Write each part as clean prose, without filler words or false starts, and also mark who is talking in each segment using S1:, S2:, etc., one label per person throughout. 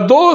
S1: 2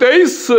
S1: 23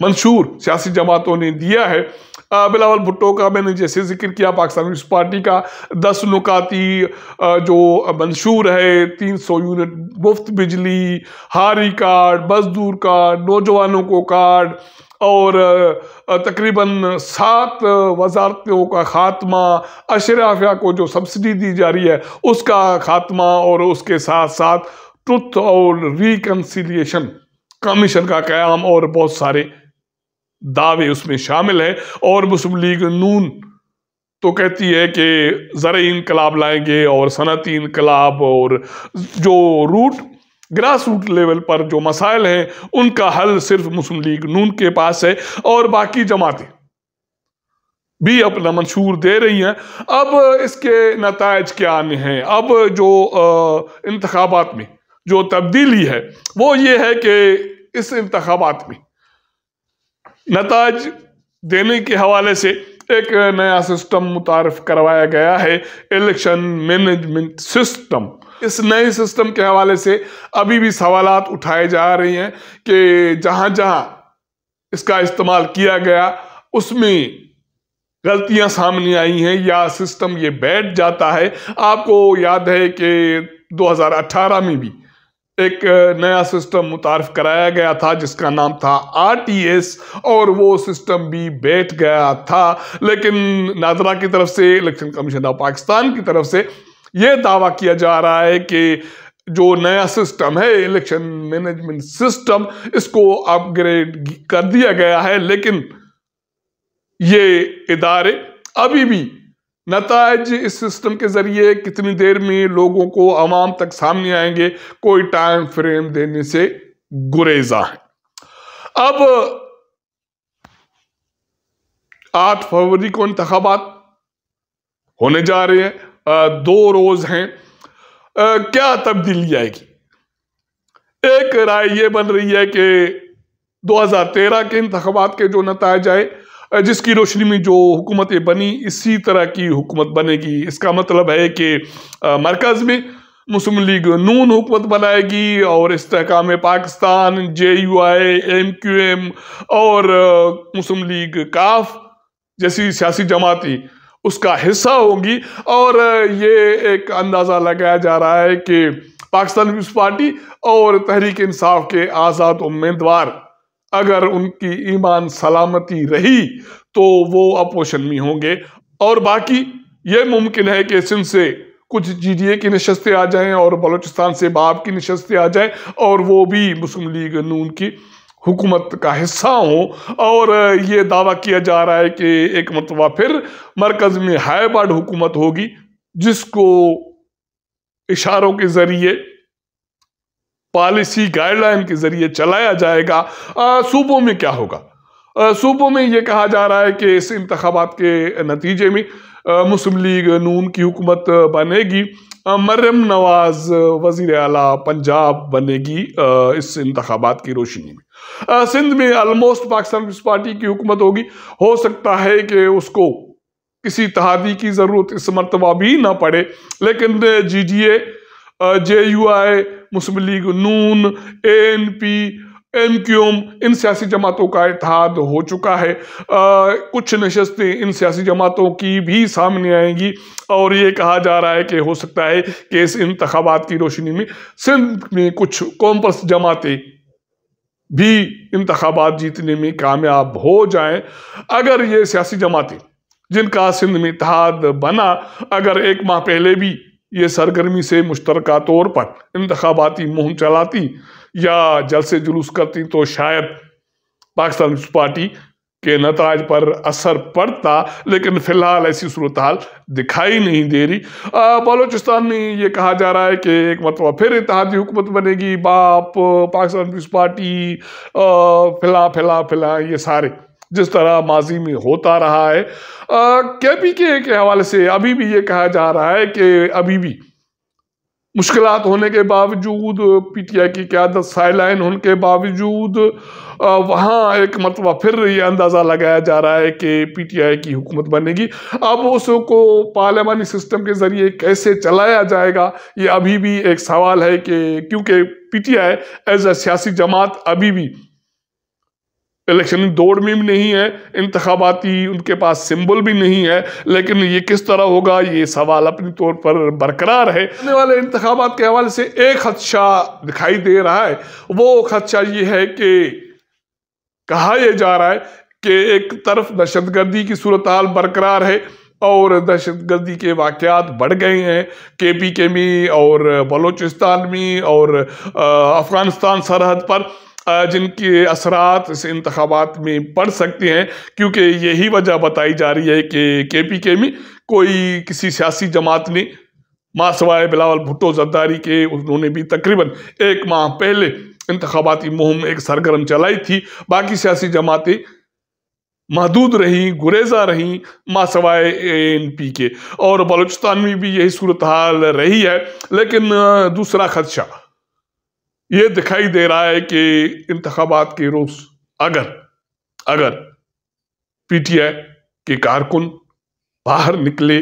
S1: منشور سیاسی جماعتوں نے دیا ہے۔ بلاول بھٹو کا میں نے جیسے ذکر کیا، پاکستان پیپلز پارٹی کا 10 نکاتی جو منشور ہے، 300 یونٹ مفت بجلی، ہاری کارڈ، مزدور کارڈ، نوجوانوں کو کارڈ، اور تقریباً 7 وزارتوں کا خاتمہ، اشرافیہ کو جو سبسڈی دی جا رہی ہے اس کا خاتمہ، اور اس کے ساتھ ساتھ ٹروتھ اور ریکنسیلیشن کمیشن کا قیام، اور بہت سارے دعوے اس میں شامل ہیں۔ اور مسلم لیگ نون تو کہتی ہے کہ زرعی انقلاب لائیں گے، اور صنعتی انقلاب، اور جو گراس روٹ لیول پر جو مسائل ہیں ان کا حل صرف مسلم لیگ نون کے پاس ہے، اور باقی جماعتیں بھی اپنا منشور دے رہی ہیں۔ اب اس کے نتائج کیا آنے ہیں؟ اب جو انتخابات میں جو تبدیلی ہے وہ یہ ہے کہ اس انتخابات میں نتائج دینے کے حوالے سے ایک نیا سسٹم متعارف کروایا گیا ہے، الیکشن مینجمنٹ سسٹم۔ اس نئے سسٹم کے حوالے سے ابھی بھی سوالات اٹھائے جا رہے ہیں کہ جہاں جہاں اس کا استعمال کیا گیا اس میں غلطیاں سامنے آئی ہیں یا سسٹم یہ بیٹھ جاتا ہے۔ آپ کو یاد ہے کہ 2018 میں بھی ایک نیا سسٹم متعارف کرایا گیا تھا جس کا نام تھا RTS، اور وہ سسٹم بھی بیٹھ گیا تھا، لیکن ناظرہ کی طرف سے، الیکشن کمیشن آف پاکستان کی طرف سے یہ دعویٰ کیا جا رہا ہے کہ جو نیا سسٹم ہے الیکشن مینجمنٹ سسٹم، اس کو اپ گریڈ کر دیا گیا ہے، لیکن یہ ادارے ابھی بھی نتائج اس سسٹم کے ذریعے کتنی دیر میں لوگوں کو عوام تک سامنے آئیں گے، کوئی ٹائم فریم دینے سے گریزاں ہے۔ اب 8 فروری کو انتخابات ہونے جا رہے ہیں، 2 روز ہیں۔ کیا تبدیلی آئے گی؟ ایک رائے یہ بن رہی ہے کہ 2013 کے انتخابات کے جو نتائج آئے، جس کی روشنی میں جو حکومتیں بنی اسی طرح کی حکومت بنے گی۔ اس کا مطلب ہے کہ مرکز میں مسلم لیگ نون حکومت بنائے گی، اور استحکام پاکستان، JUI، MQM اور مسلم لیگ کاف جیسی سیاسی جماعتیں اس کا حصہ ہوں گی۔ اور یہ ایک اندازہ لگایا جا رہا ہے کہ پاکستان پیپلز پارٹی اور تحریک انصاف کے آزاد امیدوار اگر ان کی ایمان سلامتی رہی تو وہ اپوزیشن میں ہوں گے، اور باقی یہ ممکن ہے کہ سندھ سے کچھ GDA کی نشستیں آ جائیں اور بلوچستان سے باب کی نشستیں آ جائیں، اور وہ بھی مسلم لیگ نون کی حکومت کا حصہ ہوں۔ اور یہ دعویٰ کیا جا رہا ہے کہ ایک مرتبہ پھر مرکز میں ہائیبرڈ حکومت ہوگی، جس کو اشاروں کے ذریعے، پالیسی گائیڈ لائن کے ذریعے چلایا جائے گا۔ صوبوں میں کیا ہوگا؟ صوبوں میں یہ کہا جا رہا ہے کہ اس انتخابات کے نتیجے میں مسلم لیگ نون کی حکومت بنے گی، مریم نواز وزیر اعلیٰ پنجاب بنے گی اس انتخابات کی روشنی میں۔ سندھ میں آلموسٹ پاکستان پیپلز پارٹی کی حکومت ہوگی، ہو سکتا ہے کہ اس کو کسی اتحادی کی ضرورت اس مرتبہ بھی نہ پڑے، لیکن GDA، JUI، مسلم لیگ نون، ANP، MQM ان سیاسی جماعتوں کا اتحاد ہو چکا ہے۔ کچھ نشستیں ان سیاسی جماعتوں کی بھی سامنے آئیں گی، اور یہ کہا جا رہا ہے کہ ہو سکتا ہے کہ اس انتخابات کی روشنی میں سندھ میں کچھ کامپلس جماعتیں بھی انتخابات جیتنے میں کامیاب ہو جائیں۔ اگر یہ سیاسی جماعتیں جن کا سندھ میں اتحاد بنا، اگر 1 ماہ پہلے بھی یہ سرگرمی سے مشترکہ طور پر انتخاباتی مہم چلاتی یا جلسے جلوس کرتی تو شاید پاکستان پیپلز پارٹی کے نتائج پر اثر پڑتا، لیکن فی الحال ایسی صورتحال دکھائی نہیں دے رہی۔ بلوچستان میں یہ کہا جا رہا ہے کہ ایک مرتبہ پھر اتحادی حکومت بنے گی، باپ، پاکستان پیپلز پارٹی، فلاں یہ سارے جس طرح ماضی میں ہوتا رہا ہے۔ KPK کے حوالے سے ابھی بھی یہ کہا جا رہا ہے کہ ابھی بھی مشکلات ہونے کے باوجود، PTI کی قیادت سائیڈ ہونے کے باوجود، وہاں ایک مرتبہ پھر یہ اندازہ لگایا جا رہا ہے کہ PTI کی حکومت بنے گی۔ اب اس کو پارلیمانی سسٹم کے ذریعے کیسے چلایا جائے گا یہ ابھی بھی ایک سوال ہے، کہ کیونکہ PTI ایز اے سیاسی جماعت ابھی بھی الیکشن دوڑ میں بھی نہیں ہے، انتخاباتی ان کے پاس سمبل بھی نہیں ہے، لیکن یہ کس طرح ہوگا یہ سوال اپنی طور پر برقرار ہے۔ آنے والے انتخابات کے حوالے سے ایک خدشہ دکھائی دے رہا ہے، وہ خدشہ یہ ہے کہ کہا یہ جا رہا ہے کہ ایک طرف دہشت گردی کی صورتحال برقرار ہے اور دہشت گردی کے واقعات بڑھ گئے ہیں KPK میں اور بلوچستان میں اور افغانستان سرحد پر، جن کے اثرات اس انتخابات میں پڑ سکتے ہیں، کیونکہ یہی وجہ بتائی جا رہی ہے کہ KPK میں کوئی کسی سیاسی جماعت نے ماں سوائے بلاول بھٹو زرداری کے، انہوں نے بھی تقریباً 1 ماہ پہلے انتخاباتی مہم ایک سرگرم چلائی تھی، باقی سیاسی جماعتیں محدود رہیں، گریزہ رہیں ماں سوائے ANP کے، اور بلوچستان میں بھی یہی صورتحال رہی ہے۔ لیکن دوسرا خدشہ یہ دکھائی دے رہا ہے کہ انتخابات کے روز اگر PTI کے کارکن باہر نکلے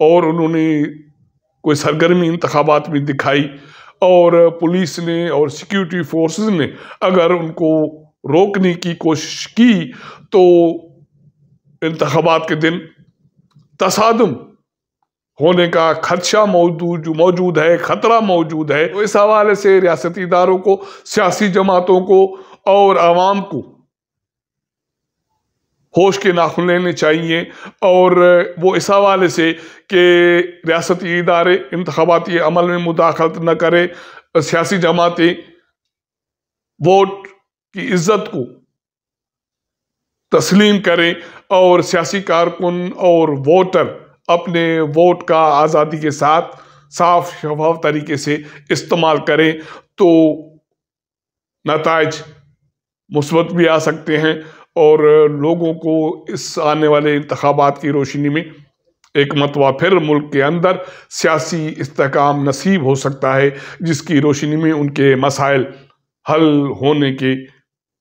S1: اور انہوں نے کوئی سرگرمی انتخابات میں دکھائی اور پولیس نے اور سیکیورٹی فورسز نے اگر ان کو روکنے کی کوشش کی تو انتخابات کے دن تصادم ہونے کا خدشہ موجود ہے، خطرہ موجود ہے۔ تو اس حوالے سے ریاستی اداروں کو، سیاسی جماعتوں کو اور عوام کو ہوش کے ناخن لینے چاہیے، اور وہ اس حوالے سے کہ ریاستی ادارے انتخاباتی عمل میں مداخلت نہ کرے، سیاسی جماعتیں ووٹ کی عزت کو تسلیم کریں اور سیاسی کارکن اور ووٹر اپنے ووٹ کا آزادی کے ساتھ صاف شفاف طریقے سے استعمال کریں تو نتائج مثبت بھی آ سکتے ہیں اور لوگوں کو اس آنے والے انتخابات کی روشنی میں ایک مرتبہ پھر ملک کے اندر سیاسی استحکام نصیب ہو سکتا ہے، جس کی روشنی میں ان کے مسائل حل ہونے کے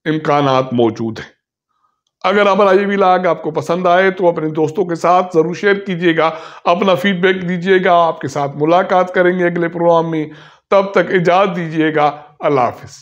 S1: امکانات موجود ہیں۔ اگر ہمارا یہ ولاگ آپ کو پسند آئے تو اپنے دوستوں کے ساتھ ضرور شیئر کیجیے گا، اپنا فیڈ بیک دیجیے گا۔ آپ کے ساتھ ملاقات کریں گے اگلے پروگرام میں، تب تک اجازت دیجیے گا۔ اللہ حافظ۔